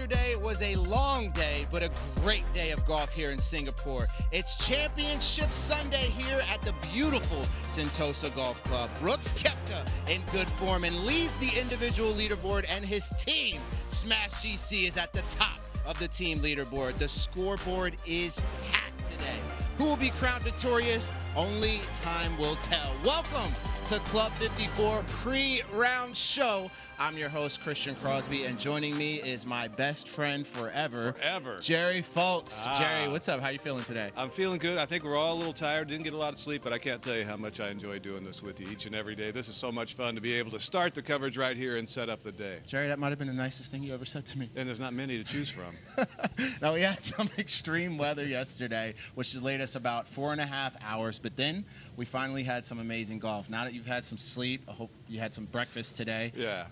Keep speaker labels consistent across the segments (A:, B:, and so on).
A: Yesterday was a long day, but a great day of golf here in Singapore. It's Championship Sunday here at the beautiful Sentosa Golf Club. Brooks Koepka in good form and leads the individual leaderboard, and his team, Smash GC, is at the top of the team leaderboard. The scoreboard is packed today. Who will be crowned victorious? Only time will tell. Welcome to Club 54 pre-round show. I'm your host, Christian Crosby, and joining me is my best friend forever, Jerry Fultz. Jerry, what's up? How you feeling today?
B: I'm feeling good. I think we're all a little tired. Didn't get a lot of sleep, but I can't tell you how much I enjoy doing this with you each and every day. This is so much fun to be able to start the coverage right here and set up the day.
A: Jerry, that might have been the nicest thing you ever said to me.
B: And there's not many to choose from.
A: Now, we had some extreme weather yesterday, which delayed us about 4.5 hours, but then we finally had some amazing golf. Now that you've had some sleep, I hope you had some breakfast today.
B: Yeah.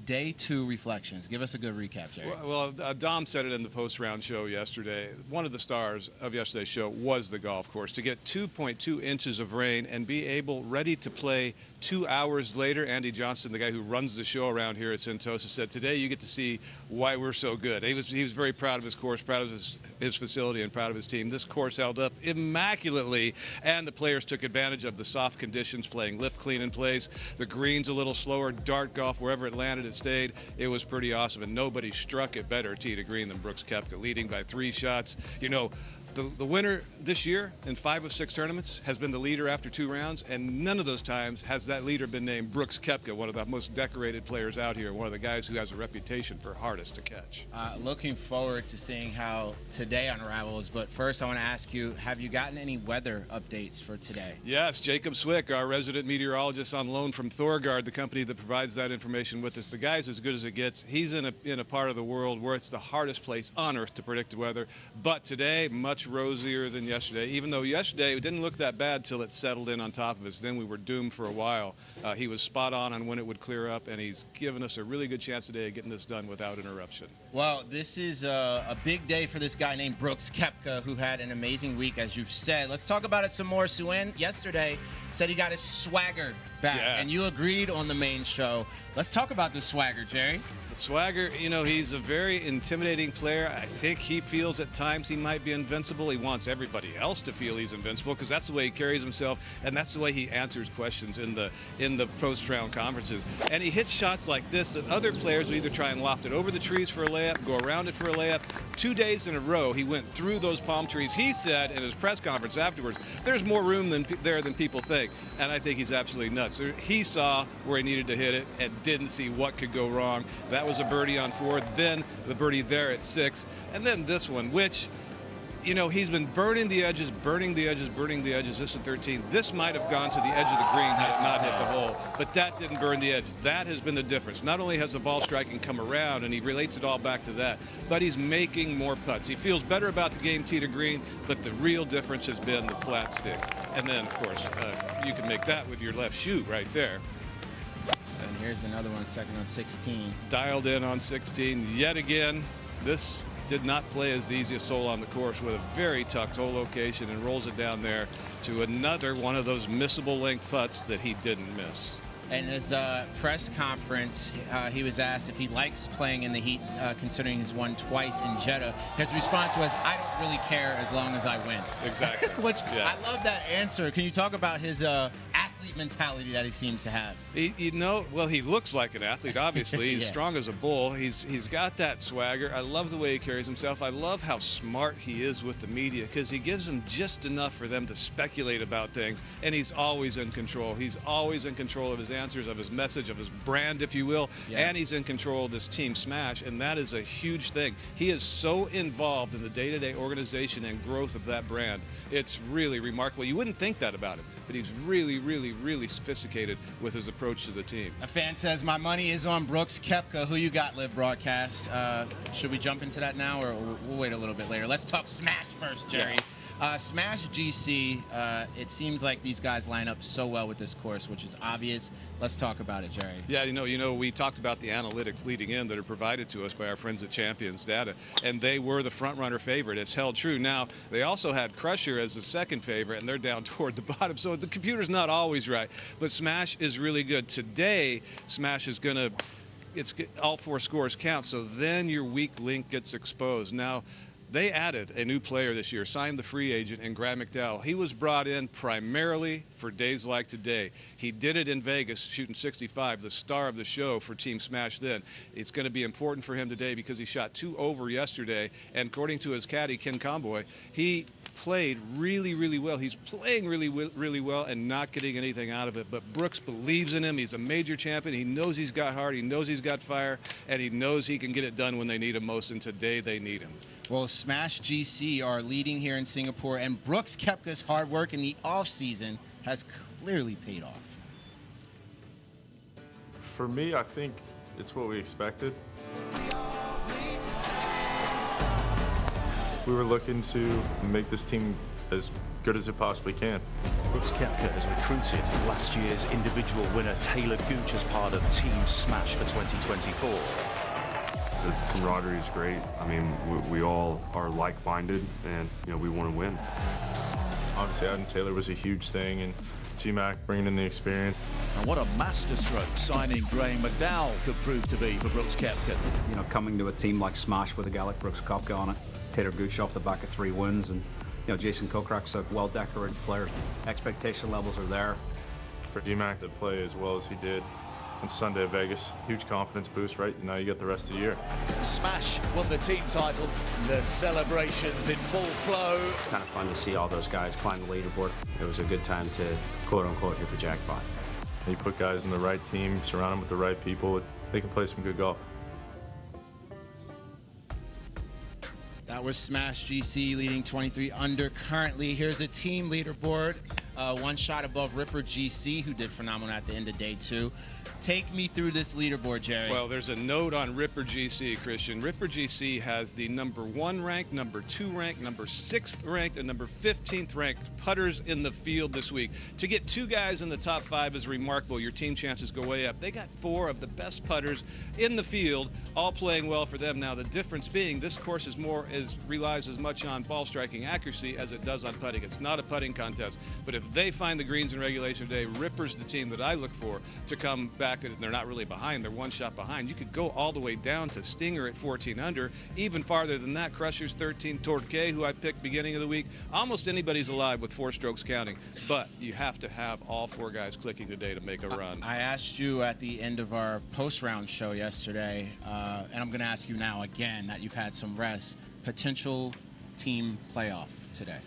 A: Day two reflections. Give us a good recap, Jerry.
B: Well, Dom said it in the post-round show yesterday. One of the stars of yesterday's show was the golf course. To get 2.2 inches of rain and be able, ready to play 2 hours later. Andy Johnston, the guy who runs the show around here at Sentosa, said today you get to see why we're so good. He was very proud of his course, proud of his facility, and proud of his team. This course held up immaculately, and the players took advantage of the soft conditions, playing lip clean in place. The greens a little slower, dart golf, wherever it landed, it stayed. It was pretty awesome, and nobody struck it better tee to green than Brooks Koepka, leading by 3 shots. You know, the winner this year in 5 of 6 tournaments has been the leader after 2 rounds, and none of those times has that leader been named Brooks Koepka, one of the most decorated players out here, one of the guys who has a reputation for hardest to catch.
A: Looking forward to seeing how today unravels, but first I want to ask you, have you gotten any weather updates for today?
B: Yes, Jacob Swick, our resident meteorologist on loan from Thorgard, the company that provides that information with us. The guy's as good as it gets. He's in a part of the world where it's the hardest place on earth to predict the weather, but today, much rosier than yesterday, even though yesterday it didn't look that bad till it settled in on top of us. Then we were doomed for a while. He was spot on when it would clear up, and he's given us a really good chance today of getting this done without interruption.
A: Well, this is a big day for this guy named Brooks Koepka, who had an amazing week, as you've said. Let's talk about it some more. Suen yesterday said he got his swagger back, and you agreed on the main show. Let's talk about the swagger, Jerry.
B: The swagger, you know, he's a very intimidating player. I think he feels at times he might be invincible. He wants everybody else to feel he's invincible because that's the way he carries himself, and that's the way he answers questions in the post-round conferences. And he hits shots like this that other players will either try and loft it over the trees for a layup, go around it for a layup. 2 days in a row, he went through those palm trees. He said in his press conference afterwards, there's more room there than people think, and I think he's absolutely nuts. He saw where he needed to hit it and didn't see what could go wrong. That was a birdie on 4, then the birdie there at 6, and then this one, which, you know, he's been burning the edges. This is 13. This might have gone to the edge of the green had it not hit the hole, but that didn't burn the edge. That has been the difference. Not only has the ball striking come around, and he relates it all back to that, but he's making more putts. He feels better about the game tee to green, but the real difference has been the flat stick. And then, of course, you can make that with your left shoe right there.
A: And here's another one, second on 16.
B: Dialed in on 16 yet again. This did not play as the easiest hole on the course, with a very tucked hole location, and rolls it down there to another one of those missable length putts that he didn't miss.
A: In his press conference, he was asked if he likes playing in the heat, considering he's won twice in Jeddah. His response was, I don't really care as long as I win.
B: Exactly.
A: Which, I love that answer. Can you talk about his athlete mentality that he seems to have?
B: You know, well, he looks like an athlete, obviously. He's strong as a bull. He's got that swagger. I love the way he carries himself. I love how smart he is with the media, because he gives them just enough for them to speculate about things, and he's always in control. He's always in control of his answers, of his message, of his brand, if you will, and he's in control of this team Smash, and that is a huge thing. He is so involved in the day-to-day organization and growth of that brand. It's really remarkable. You wouldn't think that about him, but he's really sophisticated with his approach to the team.
A: A fan says, my money is on Brooks Koepka. Who you got, Live Broadcast? Should we jump into that now, or we'll wait a little bit later? Let's talk Smash first, Jerry. Smash GC, it seems like these guys line up so well with this course, which is obvious. Let's talk about it, Jerry.
B: Yeah, you know, we talked about the analytics leading in that are provided to us by our friends at Champions Data, and they were the front-runner favorite. It's held true. Now, they also had Crusher as the second favorite, and they're down toward the bottom, so the computer's not always right. But Smash is really good. Today, Smash is going to all 4 scores count. So then your weak link gets exposed. Now, they added a new player this year, signed the free agent, and Graham McDowell. He was brought in primarily for days like today. He did it in Vegas, shooting 65, the star of the show for Team Smash then. It's going to be important for him today because he shot 2 over yesterday, and according to his caddy, Ken Comboy, he played really, really well. He's playing really well and not getting anything out of it. But Brooks believes in him. He's a major champion. He knows he's got heart. He knows he's got fire. And he knows he can get it done when they need him most. And today they need him.
A: Well, Smash GC are leading here in Singapore. And Brooks Koepka's hard work in the offseason has clearly paid off.
C: For me, I think it's what we expected. We were looking to make this team as good as it possibly can.
D: Brooks Koepka has recruited last year's individual winner Taylor Gooch as part of Team Smash for 2024.
C: The camaraderie is great. I mean, we all are like-minded, and we want to win. Obviously, adding Taylor was a huge thing, and G-Mac bringing in the experience.
D: And what a masterstroke signing Graham McDowell could prove to be for Brooks Koepka.
E: Coming to a team like Smash with a guy like Brooks Koepka on it, Taylor Gooch off the back of 3 wins, and Jason Kokrak's a well-decorated player. Expectation levels are there.
C: For G-Mac to play as well as he did on Sunday at Vegas, huge confidence boost, right? Now you got the rest of the year.
D: Smash won the team title. The celebrations in full flow.
E: Kind of fun to see all those guys climb the leaderboard. It was a good time to, quote-unquote, hit the jackpot.
C: You put guys in the right team, surround them with the right people, they can play some good golf.
A: That was Smash GC leading 23 under currently. Here's a team leaderboard. 1 shot above Ripper GC, who did phenomenal at the end of day 2. Take me through this leaderboard, Jerry.
B: Well, there's a note on Ripper GC, Christian. Ripper GC has the number 1 ranked, number 2 ranked, number 6th ranked, and number 15th ranked putters in the field this week. To get 2 guys in the top 5 is remarkable. Your team chances go way up. They got 4 of the best putters in the field, all playing well for them. Now, the difference being this course relies as much on ball striking accuracy as it does on putting. It's not a putting contest. But if they find the greens in regulation today, Ripper's the team that I look for to come back, and they're not really behind, they're 1 shot behind. You could go all the way down to Stinger at 14 under, even farther than that, Crushers 13, Torquay, who I picked beginning of the week. Almost anybody's alive with 4 strokes counting, but you have to have all 4 guys clicking today to make a run.
A: I asked you at the end of our post-round show yesterday, and I'm going to ask you now again that you've had some rest, potential team playoff today.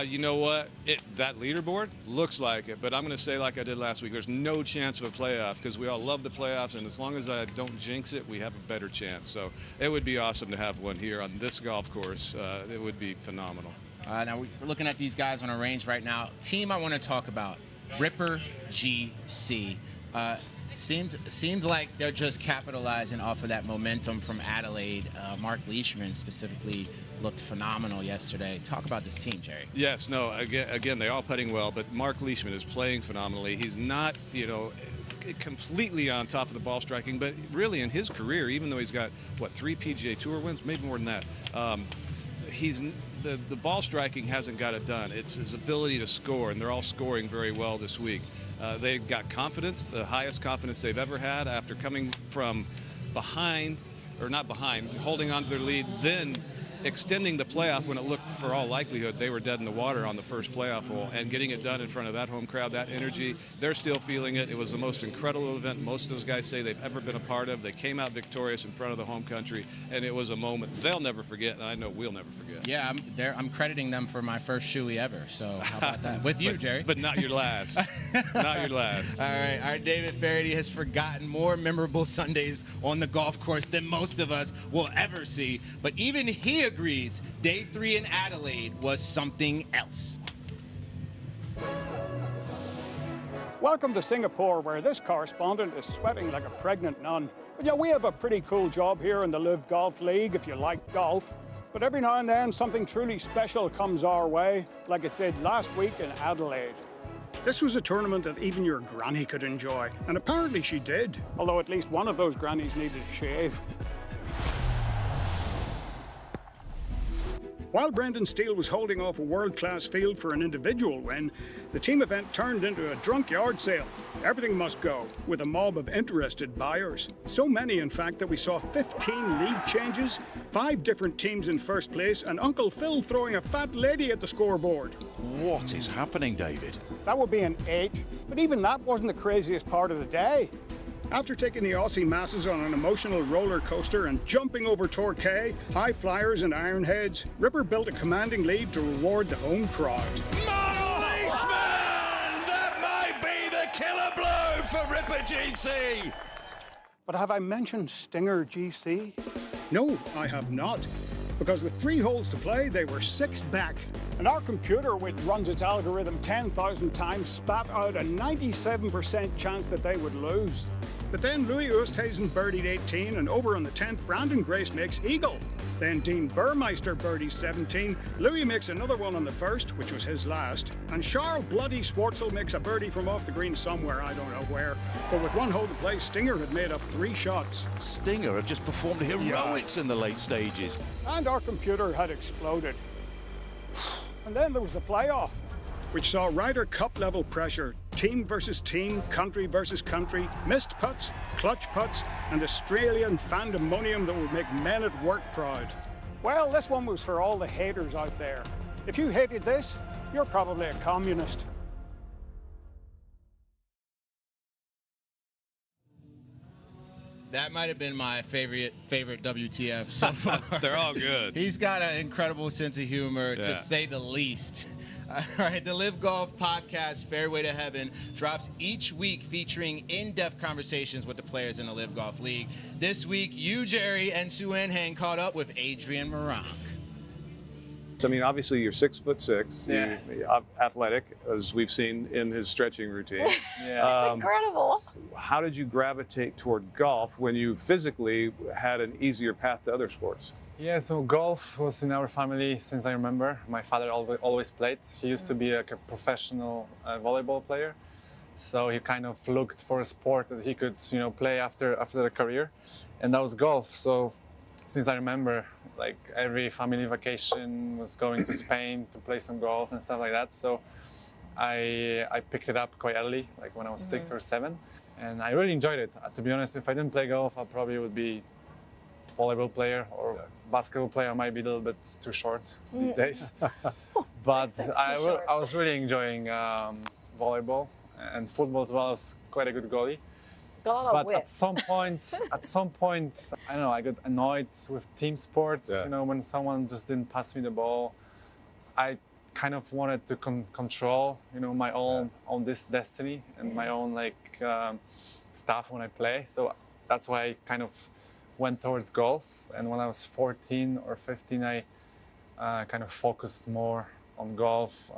B: You know what? That leaderboard looks like it, but I'm going to say like I did last week, there's no chance of a playoff because we all love the playoffs, and as long as I don't jinx it, we have a better chance. So it would be awesome to have one here on this golf course. It would be phenomenal.
A: Now we're looking at these guys on a range right now. Team I want to talk about, Ripper GC. Seemed like they're just capitalizing off of that momentum from Adelaide. Mark Leishman specifically looked phenomenal yesterday. Talk about this team, Jerry.
B: Yes, no, again, they're all putting well, but Mark Leishman is playing phenomenally. He's not, completely on top of the ball striking, but really in his career, even though he's got, 3 PGA Tour wins, maybe more than that, the ball striking hasn't got it done. It's his ability to score, and they're all scoring very well this week. They've got confidence, the highest confidence they've ever had after coming from behind, or not behind, holding on to their lead, then extending the playoff when it looked for all likelihood they were dead in the water on the first playoff hole, and getting it done in front of that home crowd, that energy. They're still feeling it. It was the most incredible event most of those guys say they've ever been a part of. They came out victorious in front of the home country, and it was a moment they'll never forget, and I know we'll never forget.
A: Yeah, I'm crediting them for my first shoey ever, so how about that? With you, Jerry.
B: But not your last. Not your last.
A: All right, our David Faraday has forgotten more memorable Sundays on the golf course than most of us will ever see, but even he agrees day 3 in Adelaide was something else.
F: Welcome to Singapore, where this correspondent is sweating like a pregnant nun. But yeah, we have a pretty cool job here in the LIV Golf League if you like golf. But every now and then something truly special comes our way, like it did last week in Adelaide. This was a tournament that even your granny could enjoy, and apparently she did, although at least one of those grannies needed a shave. While Brendan Steele was holding off a world-class field for an individual win, the team event turned into a drunk yard sale. Everything must go, with a mob of interested buyers. So many, in fact, that we saw 15 league changes, 5 different teams in first place, and Uncle Phil throwing a fat lady at the scoreboard.
D: What is happening, David?
F: That would be an 8, but even that wasn't the craziest part of the day. After taking the Aussie masses on an emotional roller coaster and jumping over Torquay, high flyers and ironheads, Ripper built a commanding lead to reward the home crowd.
D: Policeman! That might be the killer blow for Ripper GC!
F: But have I mentioned Stinger GC? No, I have not. Because with 3 holes to play, they were 6 back. And our computer, which runs its algorithm 10,000 times, spat out a 97% chance that they would lose. But then Louis Oosthuizen birdied 18, and over on the 10th, Brandon Grace makes eagle. Then Dean Burmeister birdies 17, Louis makes another one on the first, which was his last, and Charles Bloody Schwartzel makes a birdie from off the green somewhere, I don't know where. But with 1 hole to play, Stinger had made up 3 shots.
D: Stinger have just performed heroics in the late stages.
F: And our computer had exploded. And then there was the playoff, which saw Ryder Cup level pressure, team versus team, country versus country, missed putts, clutch putts, and Australian fandemonium that would make men at work proud. Well, this one was for all the haters out there. If you hated this, you're probably a communist.
A: That might have been my favorite WTF so far.
B: They're all good.
A: He's got an incredible sense of humor, to say the least. All right, the LIV Golf podcast, Fairway to Heaven, drops each week featuring in-depth conversations with the players in the LIV Golf League. This week, you, Jerry, and Sue Ann Hang caught up with Adrian Meronk.
B: I mean, obviously you're 6'6",
A: Yeah.
B: you're athletic, as we've seen in his stretching routine.
G: It's incredible.
B: How did you gravitate toward golf when you physically had an easier path to other sports?
H: Yeah, so golf was in our family since I remember. My father always played. He used to be a professional volleyball player, so he kind of looked for a sport that he could, play after a career, and that was golf. So since I remember, like every family vacation was going to Spain to play some golf and stuff like that. So I picked it up quite early, like when I was 6 or 7, and I really enjoyed it. To be honest, if I didn't play golf, I probably would be volleyball player or basketball player. I might be a little bit too short these days. But I was really enjoying volleyball and football as well. I was quite a good goalie. But at some point, I don't know, I got annoyed with team sports. When someone just didn't pass me the ball, I kind of wanted to control, my own this destiny and my own stuff when I play. So that's why I kind of went towards golf. And when I was 14 or 15, I kind of focused more on golf.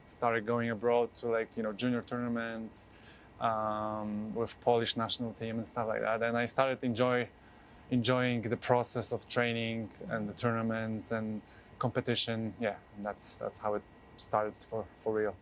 H: Started going abroad to junior tournaments. With Polish national team and stuff like that, and I started enjoying the process of training and the tournaments and competition. Yeah, and that's how it started for real.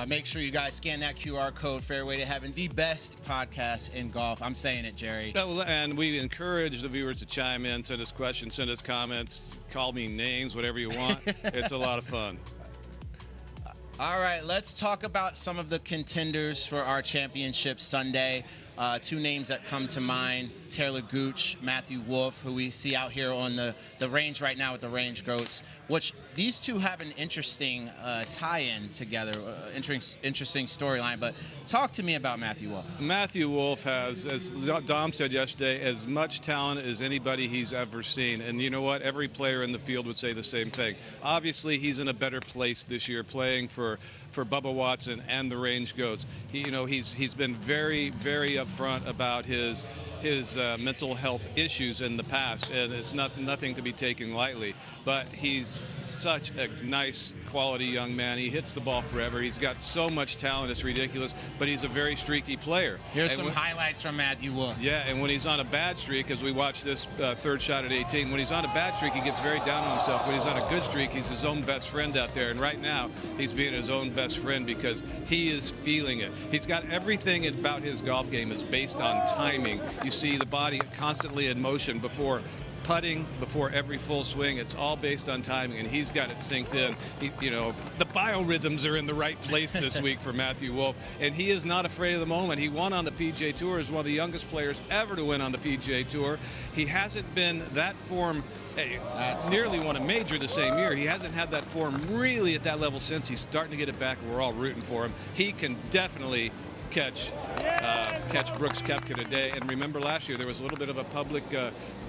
A: Make sure you guys scan that QR code, Fairway to Heaven, the best podcast in golf. I'm saying it, Jerry.
B: And we encourage the viewers to chime in, send us questions, send us comments, call me names, whatever you want. It's a lot of fun.
A: All right, let's talk about some of the contenders for our championship Sunday. 2 names that come to mind, Taylor Gooch, Matthew Wolff, who we see out here on the range right now with the Range Goats, which these 2 have an interesting tie-in together, interesting storyline. But talk to me about Matthew Wolff.
B: Matthew Wolff has, as Dom said yesterday, as much talent as anybody he's ever seen. And you know what? Every player in the field would say the same thing. Obviously, he's in a better place this year playing for Bubba Watson and the Range Goats. He's been very, very upfront about his mental health issues in the past, and it's nothing to be taken lightly. But he's such a nice, quality young man. He hits the ball forever. He's got so much talent, it's ridiculous, but he's a very streaky player.
A: Here's some highlights from Matthew Wolff.
B: Yeah, and when he's on a bad streak, as we watched this 3rd shot at 18, when he's on a bad streak, he gets very down on himself. When he's on a good streak, he's his own best friend out there, and right now, he's being his own best friend because he is feeling it. He's got everything about his golf game is is based on timing. You see the body constantly in motion before putting, before every full swing. It's all based on timing, and he's got it synced in. You know, the biorhythms are in the right place this week for Matthew Wolff, and he is not afraid of the moment. He won on the PGA Tour as one of the youngest players ever to win on the PGA Tour. He hasn't been that form. Nearly won a major the same year. He hasn't had that form really at that level since. He's starting to get it back, and we're all rooting for him. He can definitely catch Brooks Koepka today. And remember, last year there was a little bit of a public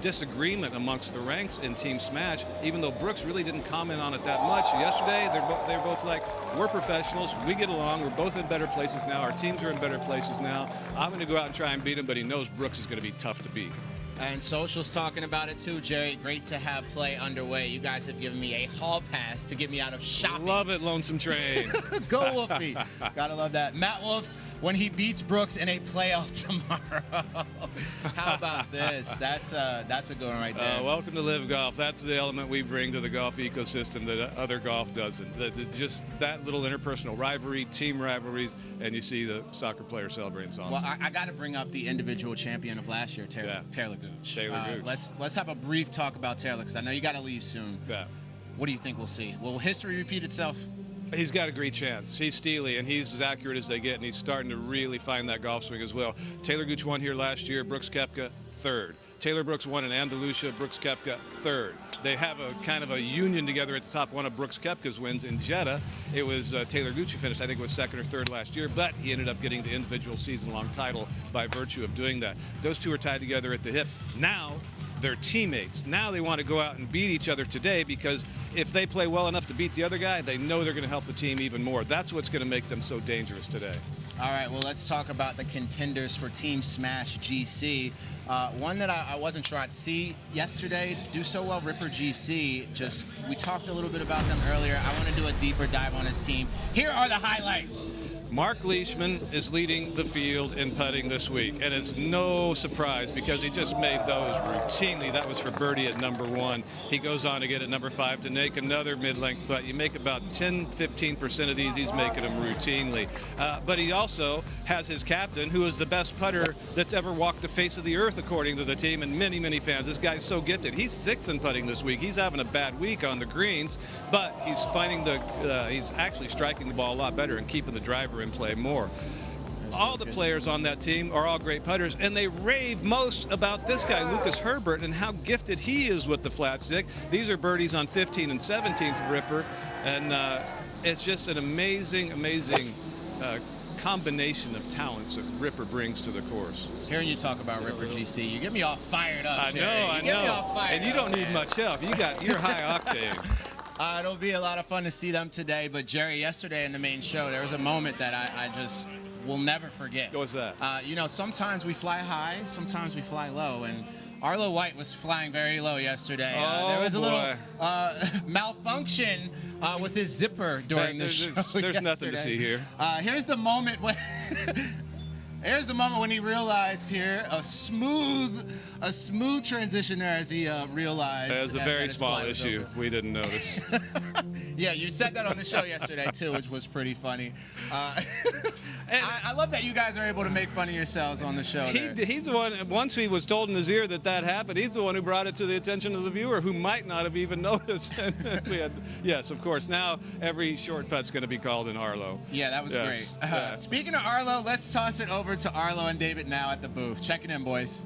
B: disagreement amongst the ranks in Team Smash, even though Brooks really didn't comment on it that much. Yesterday they're both like, we're professionals, we get along, we're both in better places now, our teams are in better places now. I'm going to go out and try and beat him, but he knows Brooks is going to be tough to beat.
A: And Social's talking about it too, Jerry. Great to have play underway. You guys have given me a hall pass to get me out of shopping.
B: Love it, Lonesome Train.
A: Go Wolfie. Gotta love that. Matt Wolff, when he beats Brooks in a playoff tomorrow. How about this? That's a good one right there.
B: Welcome to LIV Golf. That's the element we bring to the golf ecosystem that other golf doesn't. Just that little interpersonal rivalry, team rivalries, and you see the soccer player celebrating songs.
A: Well, I got to bring up the individual champion of last year, Taylor Gooch.
B: Taylor Gooch.
A: Let's have a brief talk about Taylor, because I know you got to leave soon.
B: Yeah.
A: What do you think we'll see? Will history repeat itself?
B: He's got a great chance. He's steely, and he's as accurate as they get, and he's starting to really find that golf swing as well. Taylor Gooch won here last year. Brooks Koepka, third. Taylor Brooks won in Andalusia. Brooks Koepka, third. They have a kind of a union together at the top. One of Brooks Koepka's wins in Jeddah, it was Taylor Gooch who finished, I think it was second or third last year, but he ended up getting the individual season-long title by virtue of doing that. Those two are tied together at the hip. Now, they're teammates. Now they want to go out and beat each other today, because if they play well enough to beat the other guy, they know they're going to help the team even more. That's what's going to make them so dangerous today.
A: All right, well, let's talk about the contenders for Team Smash GC. One that I wasn't sure I'd see yesterday do so well, Ripper GC. We talked a little bit about them earlier. I want to do a deeper dive on his team. Here are the highlights.
B: Mark Leishman is leading the field in putting this week, and it's no surprise because he just made those routinely. That was for birdie at number 1. He goes on to get at number 5 to make another mid-length putt. You make about 10-15% of these, he's making them routinely. But he also has his captain, who is the best putter that's ever walked the face of the earth, according to the team, and many, many fans. This guy's so gifted. He's 6th in putting this week. He's having a bad week on the greens, but he's finding he's actually striking the ball a lot better and keeping the driver in play more. All the players on that team are all great putters, and they rave most about this guy, Lucas Herbert, and how gifted he is with the flat stick. These are birdies on 15 and 17 for Ripper, and it's just an amazing, amazing combination of talents that Ripper brings to the course.
A: Hearing you talk about Ripper GC, you get me all fired up,
B: I
A: Jerry.
B: know, and you don't need much help. You're high octane.
A: It'll be a lot of fun to see them today. But Jerry, yesterday in the main show, there was a moment that I just will never forget.
B: What was that?
A: You know, sometimes we fly high, sometimes we fly low, and Arlo White was flying very low yesterday. There was a little malfunction with his zipper during the show.
B: There's nothing to see here.
A: Here's the moment when. Here's the moment when he realized here a smooth transition there as he realized.
B: It was a very small issue. We didn't notice.
A: Yeah, you said that on the show yesterday too, which was pretty funny. I love that you guys are able to make fun of yourselves on the show.
B: He's the one. Once he was told in his ear that happened, he's the one who brought it to the attention of the viewer, who might not have even noticed. Yes, of course. Now every short putt's going to be called an Arlo.
A: Yeah, that was great. Speaking of Arlo, let's toss it over to Arlo and David now at the booth. Check it in, boys.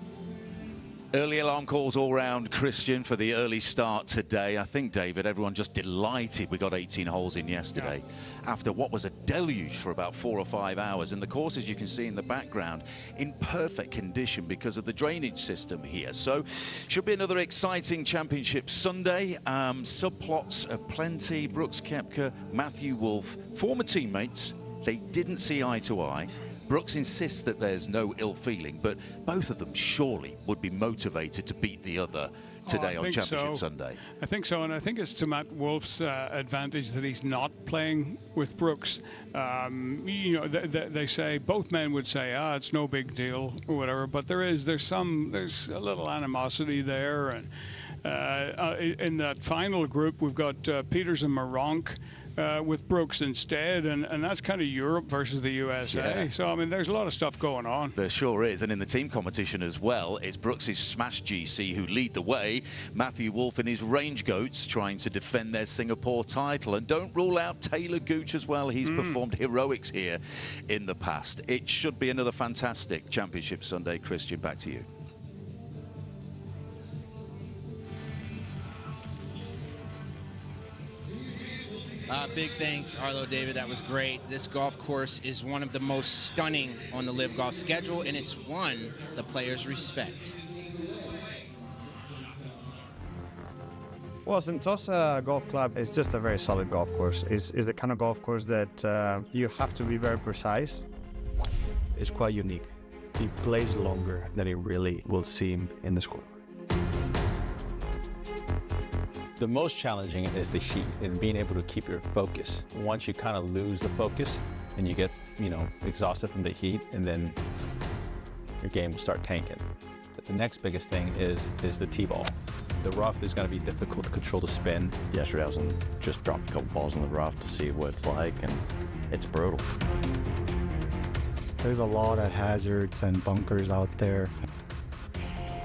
D: Early alarm calls all round, Christian, for the early start today. I think, David, everyone just delighted we got 18 holes in yesterday after what was a deluge for about 4 or 5 hours. And the course, as you can see in the background, in perfect condition because of the drainage system here. So should be another exciting championship Sunday. Subplots are plenty. Brooks Koepka, Matthew Wolff, former teammates. They didn't see eye to eye. Brooks insists that there's no ill feeling, but both of them surely would be motivated to beat the other today on Championship Sunday.
F: I think so, and I think it's to Matt Wolff's advantage that he's not playing with Brooks. You know, they say, both men would say, it's no big deal or whatever, but there's a little animosity there, and in that final group we've got Peters and Meronk. with Brooks instead, and that's kind of Europe versus the USA.
D: Yeah.
F: So, I mean, there's a lot of stuff going on.
D: There sure is, and in the team competition as well, it's Brooks's Smash GC who lead the way. Matthew Wolff and his Range Goats trying to defend their Singapore title, and don't rule out Taylor Gooch as well. He's performed heroics here in the past. It should be another fantastic Championship Sunday. Christian, back to you.
A: Big thanks, Arlo, David. That was great. This golf course is one of the most stunning on the LIV Golf schedule, and it's one the players respect.
I: Well, Sentosa Golf Club is just a very solid golf course. It's the kind of golf course that you have to be very precise.
E: It's quite unique. He plays longer than it really will seem in the score.
J: The most challenging is the heat and being able to keep your focus. Once you kind of lose the focus and you get, exhausted from the heat, and then your game will start tanking. But the next biggest thing is the tee ball. The rough is going to be difficult to control the spin.
K: Yesterday I was just dropped a couple balls in the rough to see what it's like, and it's brutal.
I: There's a lot of hazards and bunkers out there.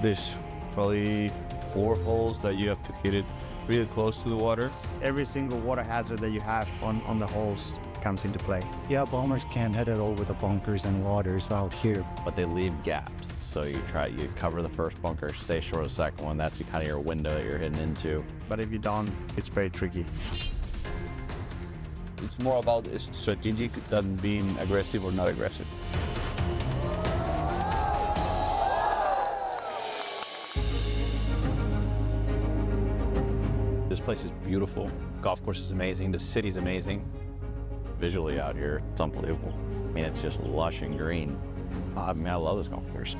L: There's probably 4 holes that you have to hit it really close to the water.
I: Every single water hazard that you have on the holes comes into play. Yeah, bombers can't hit it over the bunkers and waters out here.
K: But they leave gaps. So you cover the first bunker, stay short of the second one. That's kind of your window that you're hitting into.
I: But if you don't, it's very tricky.
L: It's more about strategic than being aggressive or not aggressive.
J: This place is beautiful. Golf course is amazing. The city's amazing.
K: Visually out here, it's unbelievable. I mean, it's just lush and green. I mean, I love this golf course.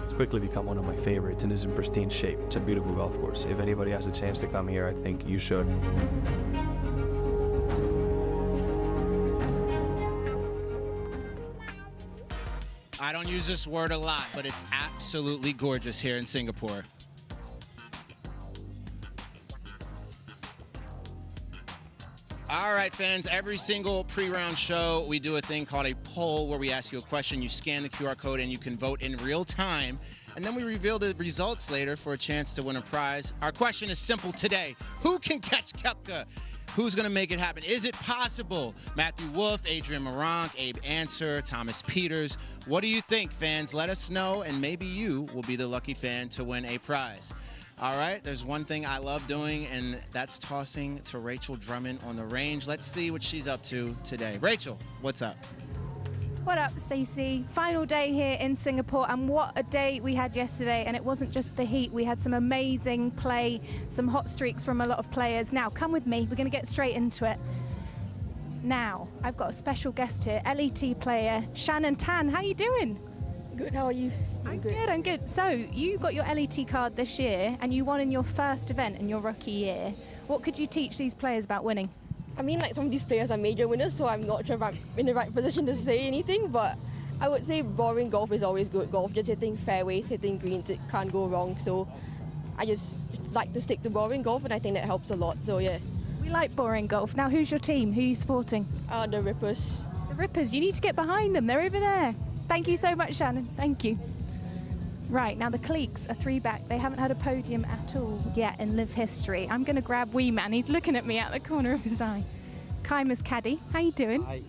E: It's quickly become one of my favorites and is in pristine shape. It's a beautiful golf course. If anybody has a chance to come here, I think you should.
A: I don't use this word a lot, but it's absolutely gorgeous here in Singapore. All right, fans, every single pre-round show, we do a thing called a poll where we ask you a question. You scan the QR code and you can vote in real time. And then we reveal the results later for a chance to win a prize. Our question is simple today. Who can catch Koepka? Who's going to make it happen? Is it possible? Matthew Wolff, Adrian Meronk, Abe Answer, Thomas Peters. What do you think, fans? Let us know, and maybe you will be the lucky fan to win a prize. All right, there's one thing I love doing, and that's tossing to Rachel Drummond on the range. Let's see what she's up to today. Rachel, what's up?
G: What up, Stacey? Final day here in Singapore, and what a day we had yesterday. And it wasn't just the heat. We had some amazing play, some hot streaks from a lot of players. Now, come with me. We're going to get straight into it. Now, I've got a special guest here, LET player Shannon Tan. How you doing?
M: Good, how are you?
G: I'm good, I'm good. So, you got your LET card this year, and you won in your first event in your rookie year. What could you teach these players about winning?
M: I mean, like, some of these players are major winners, so I'm not sure if I'm in the right position to say anything, but I would say boring golf is always good golf. Just hitting fairways, hitting greens, it can't go wrong. So I just like to stick to boring golf, and I think that helps a lot, so yeah.
G: We like boring golf. Now, who's your team? Who are you supporting?
M: The Rippers.
G: The Rippers, you need to get behind them. They're over there. Thank you so much, Shannon. Thank you. Right, now the Cleeks are 3 back. They haven't had a podium at all yet in LIV history. I'm going to grab Wee Man. He's looking at me out the corner of his eye. Kaima's caddy. How you doing?
N: Hi.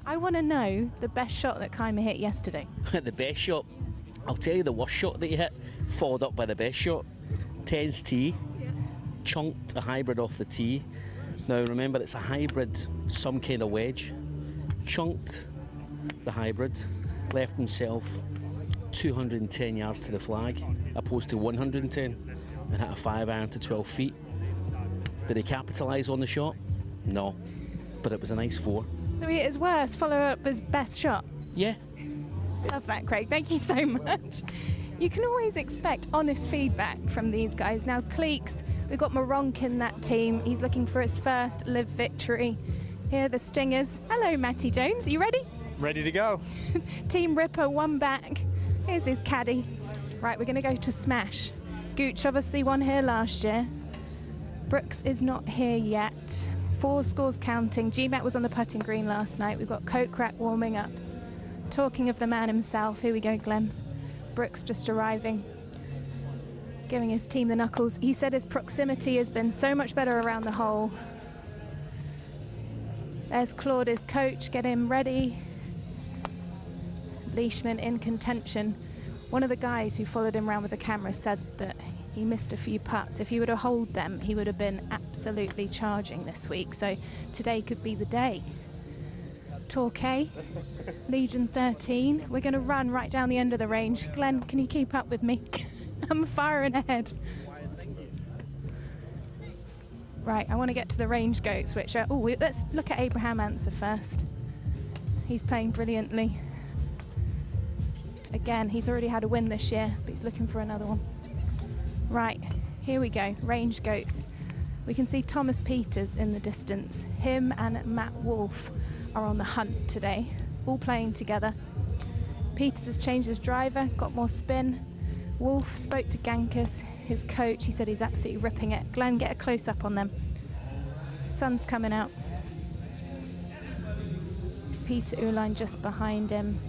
G: I want to know the best shot that Kaima hit yesterday.
N: The best shot? I'll tell you the worst shot that you hit, followed up by the best shot. 10th tee, chunked a hybrid off the tee. Now remember, it's a hybrid, some kind of wedge. Chunked the hybrid, left himself 210 yards to the flag, opposed to 110, and hit a 5-iron to 12 feet. Did he capitalise on the shot? No, but it was a nice 4.
G: So he hit his worst, follow up his best shot?
N: Yeah.
G: Love that, Craig. Thank you so much. You can always expect honest feedback from these guys. Now, Cleeks, we've got Meronk in that team. He's looking for his first LIV victory. Here are the Stingers. Hello, Matty Jones. Are you ready?
I: Ready to go.
G: Team Ripper, 1 back. Here's his caddy. Right, we're going to go to Smash. Gooch obviously won here last year. Brooks is not here yet. 4 scores counting. GMAT was on the putting green last night. We've got Koepka warming up. Talking of the man himself, here we go, Glenn. Brooks just arriving, giving his team the knuckles. He said his proximity has been so much better around the hole. There's Claude, his coach, get him ready. Leishman in contention. One of the guys who followed him around with the camera said that he missed a few putts. If he were to hold them, he would have been absolutely charging this week. So today could be the day. Torquay, Legion 13. We're going to run right down the end of the range. Glenn, can you keep up with me? I'm firing ahead. Right, I want to get to the range goats, which are... Oh, let's look at Abraham Answer first. He's playing brilliantly. Again, he's already had a win this year, but he's looking for another one. Right, here we go, range goats. We can see Thomas Peters in the distance. Him and Matt Wolf are on the hunt today, all playing together. Peters has changed his driver, got more spin. Wolf spoke to Gankus, his coach. He said he's absolutely ripping it. Glenn, get a close-up on them. Sun's coming out. Peter Uihlein just behind him.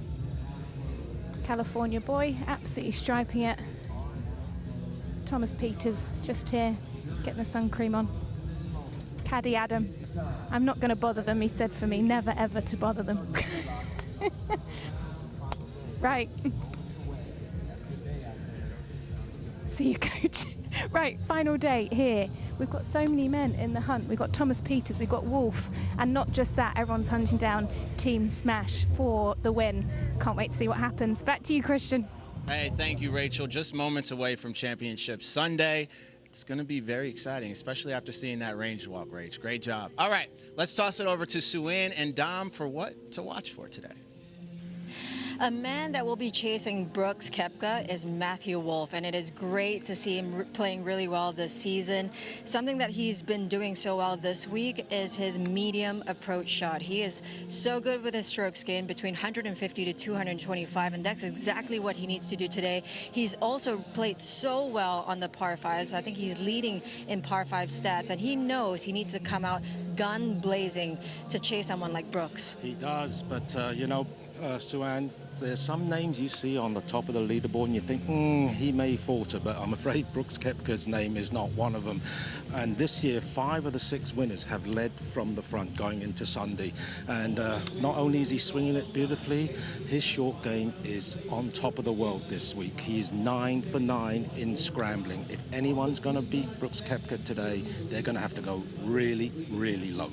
G: California boy, absolutely striping it. Thomas Peters just here, getting the sun cream on. Caddy Adam, I'm not going to bother them, he said for me, never ever to bother them. Right. See you, coach. Right, final day here. We've got so many men in the hunt. We've got Thomas Peters, we've got Wolf, and not just that, everyone's hunting down Team Smash for the win. Can't wait to see what happens. Back to you, Christian.
A: Hey, thank you, Rachel. Just moments away from Championship Sunday. It's going to be very exciting, especially after seeing that range walk, Rach. Great job. All right, let's toss it over to Sue-Ann and Dom for what to watch for today.
O: A man that will be chasing Brooks Koepka is Matthew Wolff, and it is great to see him playing really well this season. Something that he's been doing so well this week is his medium approach shot. He is so good with his strokes gained between 150 to 225, and that's exactly what he needs to do today. He's also played so well on the par 5s. I think he's leading in par 5 stats, and he knows he needs to come out gun blazing to chase someone like Brooks.
P: He does, but you know, Sue-Ann, there's some names you see on the top of the leaderboard and you think, he may falter, but I'm afraid Brooks Koepka's name is not one of them. And this year, 5 of the 6 winners have led from the front going into Sunday. And not only is he swinging it beautifully, his short game is on top of the world this week. He's 9 for 9 in scrambling. If anyone's going to beat Brooks Koepka today, they're going to have to go really, really low.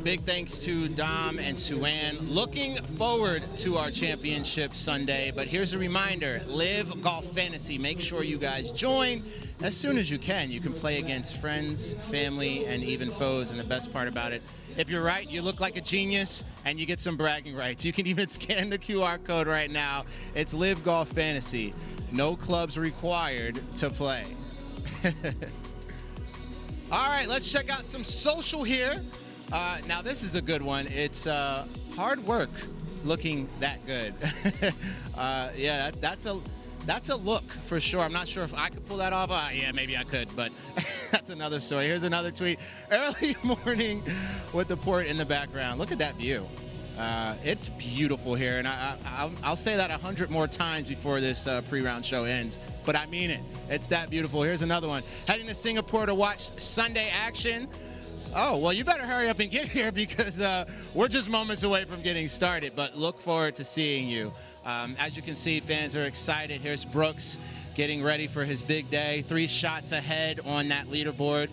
A: Big thanks to Dom and Sue-Ann. Looking forward to our Championship Sunday, but here's a reminder, LIV Golf Fantasy. Make sure you guys join as soon as you can. You can play against friends, family, and even foes, and the best part about it, if you're right, you look like a genius, and you get some bragging rights. You can even scan the QR code right now. It's LIV Golf Fantasy. No clubs required to play. All right, let's check out some social here. Now this is a good one. It's hard work looking that good. Yeah, that's a look for sure. I'm not sure if I could pull that off. Yeah, maybe I could, but that's another story. Here's another tweet. Early morning with the port in the background. Look at that view. It's beautiful here, and I'll say that 100 more times before this pre-round show ends, but I mean it. It's that beautiful. Here's another one. Heading to Singapore to watch Sunday action. Oh, well, you better hurry up and get here because we're just moments away from getting started, but look forward to seeing you. As you can see, fans are excited. Here's Brooks getting ready for his big day. 3 shots ahead on that leaderboard.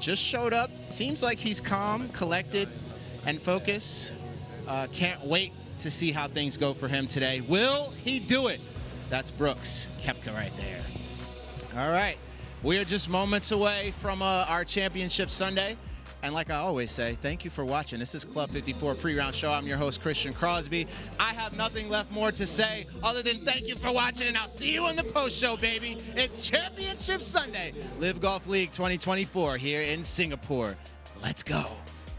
A: Just showed up. Seems like he's calm, collected, and focused. Can't wait to see how things go for him today. Will he do it? That's Brooks Koepka right there. All right. We are just moments away from our Championship Sunday. And like I always say, thank you for watching. This is Club 54 pre-round show. I'm your host, Christian Crosby. I have nothing left more to say other than thank you for watching, and I'll see you in the post-show, baby. It's Championship Sunday, LIV Golf League 2024 here in Singapore. Let's go.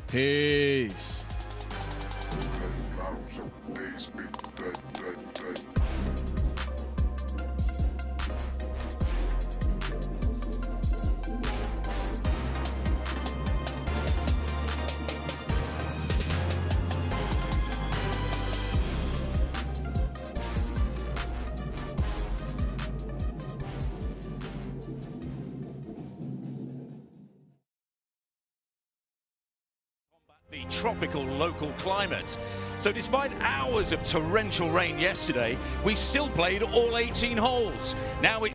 A: Peace.
D: The tropical local climate. So despite hours of torrential rain yesterday, we still played all 18 holes. Now it's